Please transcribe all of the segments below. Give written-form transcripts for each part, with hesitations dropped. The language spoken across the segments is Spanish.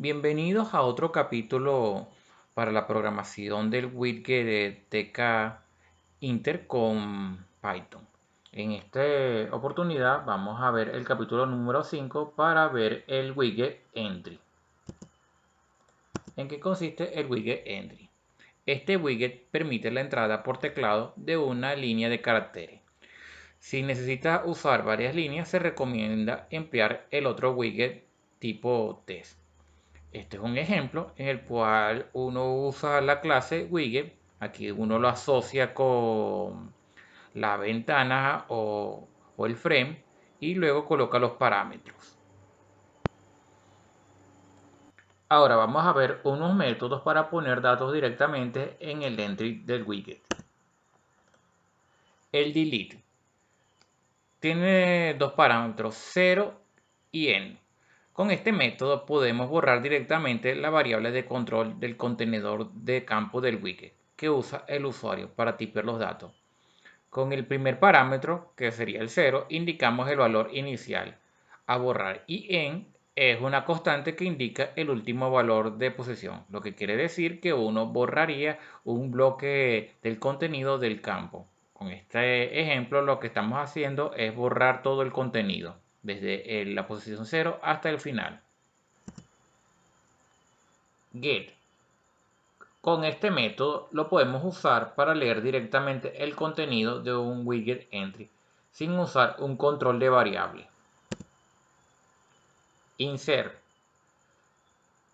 Bienvenidos a otro capítulo para la programación del widget de TK Inter con Python. En esta oportunidad vamos a ver el capítulo número 5 para ver el widget Entry. ¿En qué consiste el widget Entry? Este widget permite la entrada por teclado de una línea de caracteres. Si necesita usar varias líneas, se recomienda emplear el otro widget tipo test. Este es un ejemplo en el cual uno usa la clase widget. Aquí uno lo asocia con la ventana o el frame y luego coloca los parámetros. Ahora vamos a ver unos métodos para poner datos directamente en el entry del widget. El delete tiene dos parámetros, 0 y n. Con este método podemos borrar directamente la variable de control del contenedor de campo del widget que usa el usuario para tipear los datos. Con el primer parámetro, que sería el 0, indicamos el valor inicial a borrar y en es una constante que indica el último valor de posición, lo que quiere decir que uno borraría un bloque del contenido del campo. Con este ejemplo lo que estamos haciendo es borrar todo el contenido, desde la posición 0 hasta el final. Get. Con este método lo podemos usar para leer directamente el contenido de un widget entry sin usar un control de variable. Insert.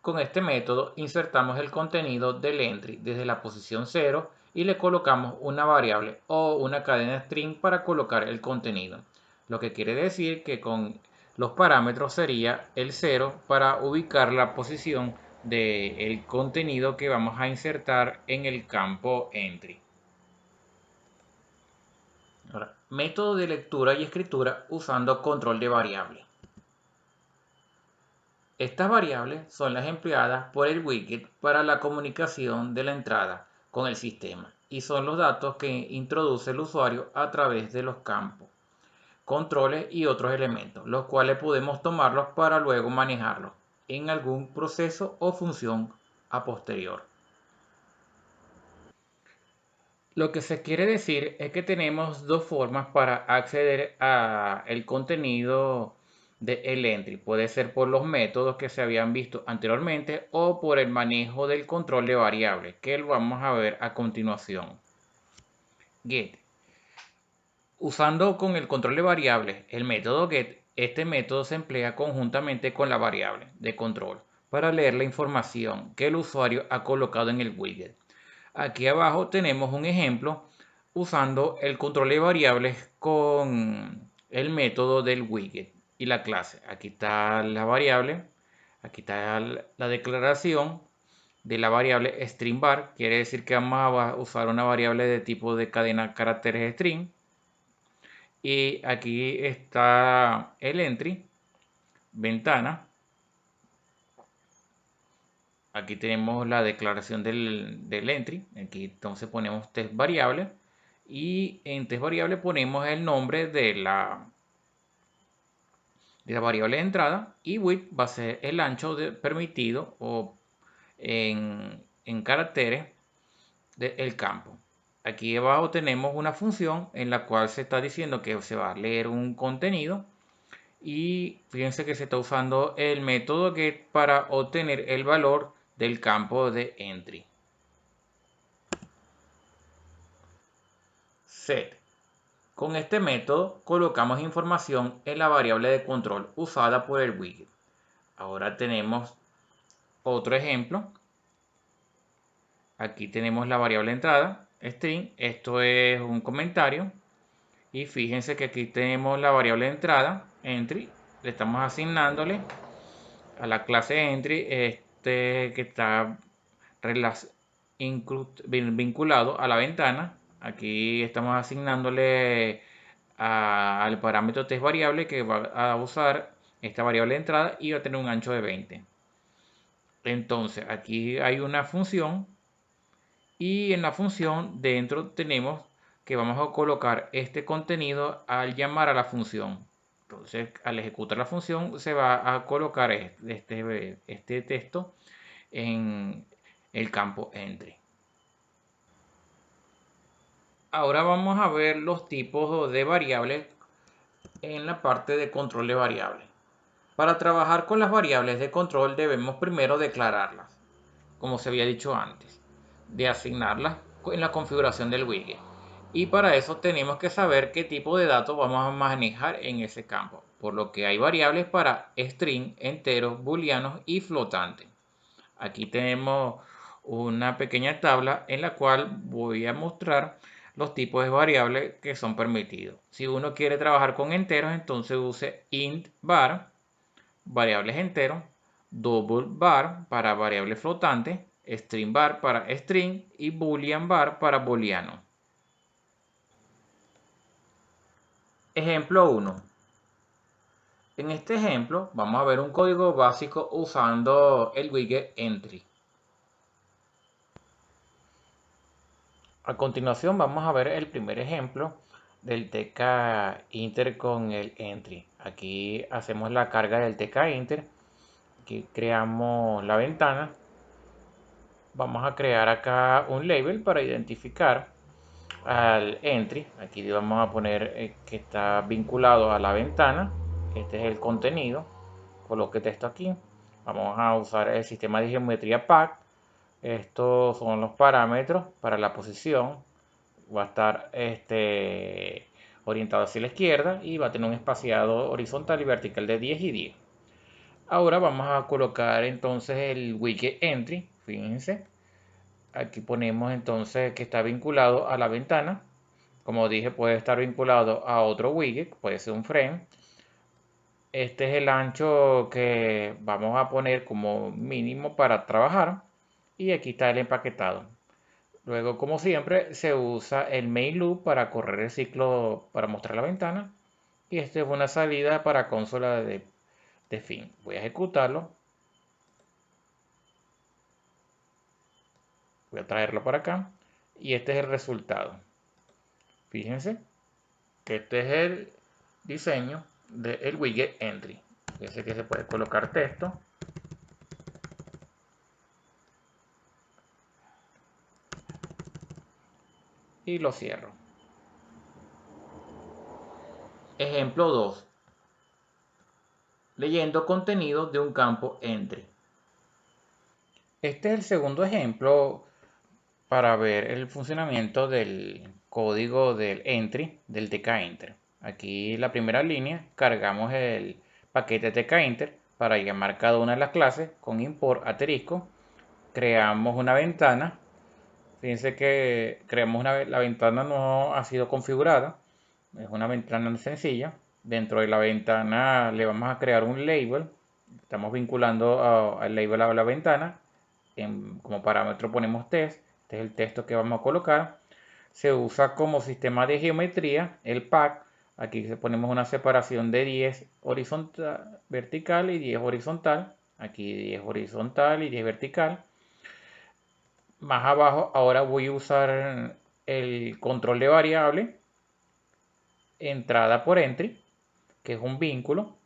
Con este método insertamos el contenido del entry desde la posición 0 y le colocamos una variable o una cadena string para colocar el contenido. Lo que quiere decir que con los parámetros sería el 0 para ubicar la posición del contenido que vamos a insertar en el campo entry. Ahora, método de lectura y escritura usando control de variable. Estas variables son las empleadas por el widget para la comunicación de la entrada con el sistema y son los datos que introduce el usuario a través de los campos, controles y otros elementos, los cuales podemos tomarlos para luego manejarlos en algún proceso o función a posterior. Lo que se quiere decir es que tenemos dos formas para acceder al contenido del entry. Puede ser por los métodos que se habían visto anteriormente o por el manejo del control de variables, que lo vamos a ver a continuación. Get. Usando con el control de variables el método get, este método se emplea conjuntamente con la variable de control para leer la información que el usuario ha colocado en el widget. Aquí abajo tenemos un ejemplo usando el control de variables con el método del widget y la clase. Aquí está la variable, aquí está la declaración de la variable string var, quiere decir que vamos a usar una variable de tipo de cadena caracteres string. Y aquí está el entry, ventana. Aquí tenemos la declaración del entry. Aquí entonces ponemos test variable. Y en test variable ponemos el nombre de la variable de entrada. Y width va a ser el ancho permitido o en caracteres del campo. Aquí abajo tenemos una función en la cual se está diciendo que se va a leer un contenido. Y fíjense que se está usando el método get para obtener el valor del campo de entry. Set. Con este método colocamos información en la variable de control usada por el widget. Ahora tenemos otro ejemplo. Aquí tenemos la variable de entrada, string. Esto es un comentario. Y fíjense que aquí tenemos la variable de entrada, entry. Le estamos asignándole a la clase entry que está vinculado a la ventana. Aquí estamos asignándole al parámetro test variable que va a usar esta variable de entrada y va a tener un ancho de 20. Entonces aquí hay una función y en la función dentro tenemos que vamos a colocar este contenido al llamar a la función. Entonces, al ejecutar la función, se va a colocar este texto en el campo entry. Ahora vamos a ver los tipos de variables en la parte de control de variables. Para trabajar con las variables de control debemos primero declararlas, como se había dicho antes, de asignarlas en la configuración del widget. Y para eso tenemos que saber qué tipo de datos vamos a manejar en ese campo, por lo que hay variables para string, enteros, booleanos y flotantes. Aquí tenemos una pequeña tabla en la cual voy a mostrar los tipos de variables que son permitidos. Si uno quiere trabajar con enteros, entonces use int var, variables enteros, double var para variables flotantes, string var para string y boolean var para booleano. Ejemplo 1. En este ejemplo vamos a ver un código básico usando el widget entry. A continuación vamos a ver el primer ejemplo del tkinter con el entry. Aquí hacemos la carga del tkinter. Aquí creamos la ventana. Vamos a crear acá un label para identificar al entry. Aquí vamos a poner que está vinculado a la ventana. Este es el contenido. Coloque texto aquí. Vamos a usar el sistema de geometría pack. Estos son los parámetros para la posición. Va a estar orientado hacia la izquierda y va a tener un espaciado horizontal y vertical de 10 y 10. Ahora vamos a colocar entonces el widget entry. Fíjense. Aquí ponemos entonces que está vinculado a la ventana. Como dije, puede estar vinculado a otro widget, puede ser un frame. Este es el ancho que vamos a poner como mínimo para trabajar. Y aquí está el empaquetado. Luego, como siempre, se usa el main loop para correr el ciclo para mostrar la ventana. Y esta es una salida para consola de fin. Voy a ejecutarlo. Voy a traerlo para acá. Y este es el resultado. Fíjense que este es el diseño del widget entry. Fíjense que se puede colocar texto. Y lo cierro. Ejemplo 2. Leyendo contenido de un campo entry. Este es el segundo ejemplo para ver el funcionamiento del código del entry del tkinter. Aquí la primera línea cargamos el paquete tkinter para llamar cada una de las clases con import asterisco. Creamos una ventana. Fíjense que la ventana no ha sido configurada. Es una ventana sencilla. Dentro de la ventana le vamos a crear un label. Estamos vinculando al label a la ventana. Como parámetro ponemos test. Este es el texto que vamos a colocar. Se usa como sistema de geometría el pack. Aquí ponemos una separación de 10 horizontal, vertical y 10 horizontal. Aquí 10 horizontal y 10 vertical. Más abajo ahora voy a usar el control de variable entrada por entry, que es un vínculo.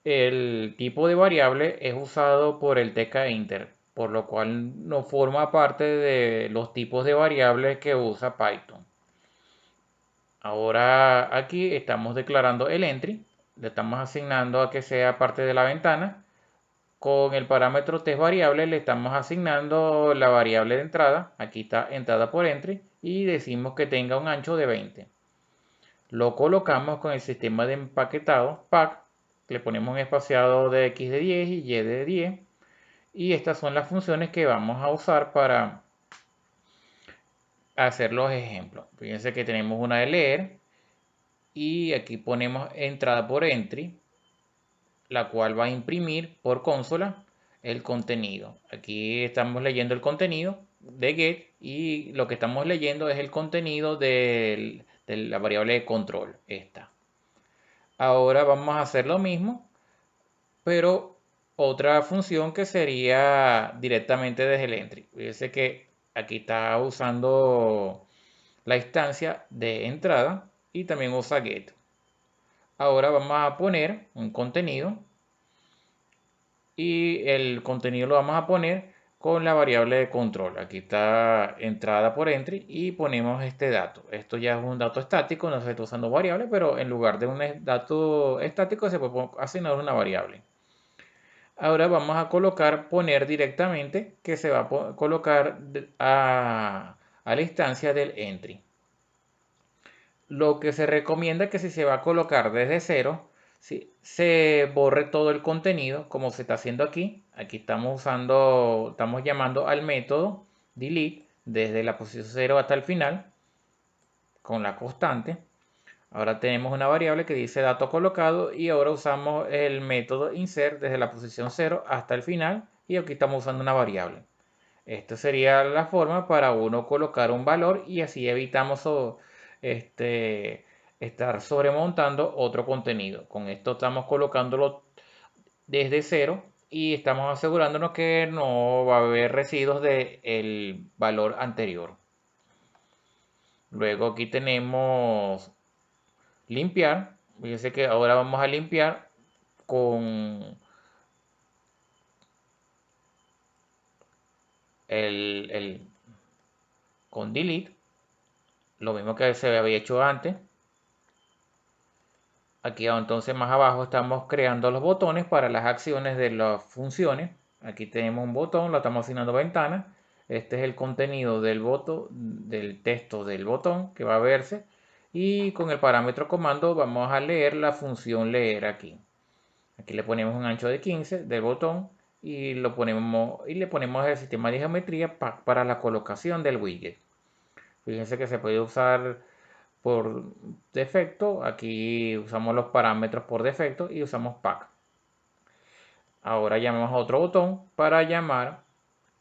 El tipo de variable es usado por el tkinter, por lo cual no forma parte de los tipos de variables que usa Python. Ahora aquí estamos declarando el entry, le estamos asignando a que sea parte de la ventana. Con el parámetro test variable le estamos asignando la variable de entrada, aquí está entrada por entry, y decimos que tenga un ancho de 20. Lo colocamos con el sistema de empaquetado pack, le ponemos un espaciado de x de 10 y y de 10, y estas son las funciones que vamos a usar para hacer los ejemplos. Fíjense que tenemos una de leer, y aquí ponemos entrada por entry, la cual va a imprimir por consola el contenido. Aquí estamos leyendo el contenido de get y lo que estamos leyendo es el contenido de la variable de control, esta. Ahora vamos a hacer lo mismo, pero otra función que sería directamente desde el entry. Fíjense que aquí está usando la instancia de entrada y también usa get. Ahora vamos a poner un contenido y el contenido lo vamos a poner con la variable de control. Aquí está entrada por entry y ponemos este dato. Esto ya es un dato estático, no se está usando variable, pero en lugar de un dato estático se puede asignar una variable. Ahora vamos a colocar poner directamente, que se va a colocar a la instancia del entry. Lo que se recomienda es que si se va a colocar desde cero, se borre todo el contenido, como se está haciendo aquí. Aquí estamos llamando al método delete desde la posición 0 hasta el final, con la constante. Ahora tenemos una variable que dice dato colocado y ahora usamos el método insert desde la posición 0 hasta el final y aquí estamos usando una variable. Esta sería la forma para uno colocar un valor y así evitamos este, estar sobremontando otro contenido. Con esto estamos colocándolo desde cero y estamos asegurándonos que no va a haber residuos del valor anterior. Luego aquí tenemos limpiar. Fíjense que ahora vamos a limpiar con con delete, lo mismo que se había hecho antes. Aquí entonces más abajo estamos creando los botones para las acciones de las funciones. Aquí tenemos un botón, lo estamos asignando ventana. Este es el contenido del del texto del botón que va a verse. Y con el parámetro comando vamos a leer la función leer aquí. Aquí le ponemos un ancho de 15 del botón y le ponemos el sistema de geometría para la colocación del widget. Fíjense que se puede usar por defecto. Aquí usamos los parámetros por defecto y usamos pack. Ahora llamamos a otro botón para llamar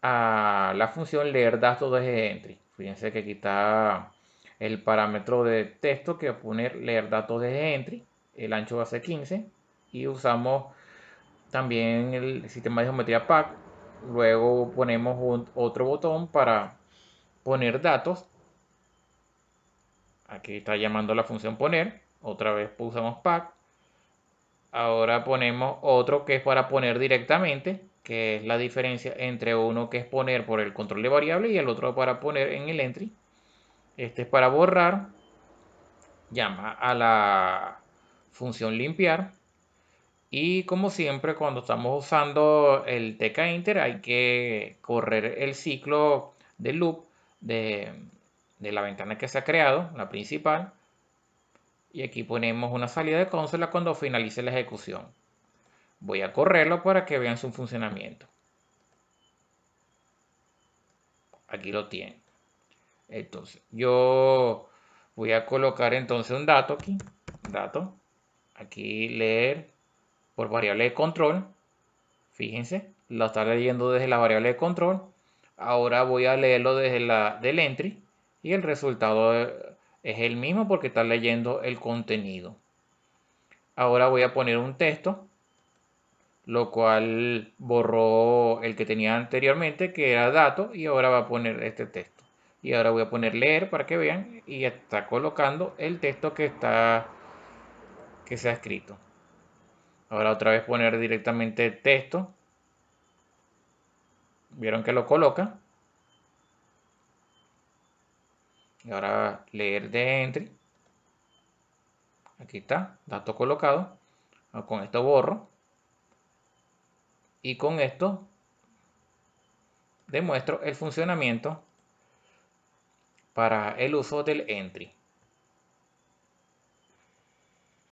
a la función leer datos desde entry. Fíjense que aquí está el parámetro de texto que va a poner leer datos desde entry. El ancho va a ser 15 y usamos también el sistema de geometría pack. Luego ponemos otro botón para poner datos. Aquí está llamando la función poner. Otra vez usamos pack. Ahora ponemos otro que es para poner directamente, que es la diferencia entre uno que es poner por el control de variable y el otro para poner en el entry. Este es para borrar. Llama a la función limpiar. Y como siempre, cuando estamos usando el tkinter hay que correr el ciclo de loop de la ventana que se ha creado, la principal. Y aquí ponemos una salida de consola cuando finalice la ejecución. Voy a correrlo para que vean su funcionamiento. Aquí lo tienen. Entonces, yo voy a colocar entonces un dato aquí. Dato. Aquí leer por variable de control. Fíjense, lo está leyendo desde la variable de control. Ahora voy a leerlo desde del entry. Y el resultado es el mismo porque está leyendo el contenido. Ahora voy a poner un texto, lo cual borró el que tenía anteriormente, que era dato, y ahora va a poner este texto. Y ahora voy a poner leer para que vean, y está colocando el texto que se ha escrito. Ahora otra vez poner directamente texto. Vieron que lo coloca. Y ahora leer de entry. Aquí está, dato colocado. Con esto borro. Y con esto demuestro el funcionamiento para el uso del entry.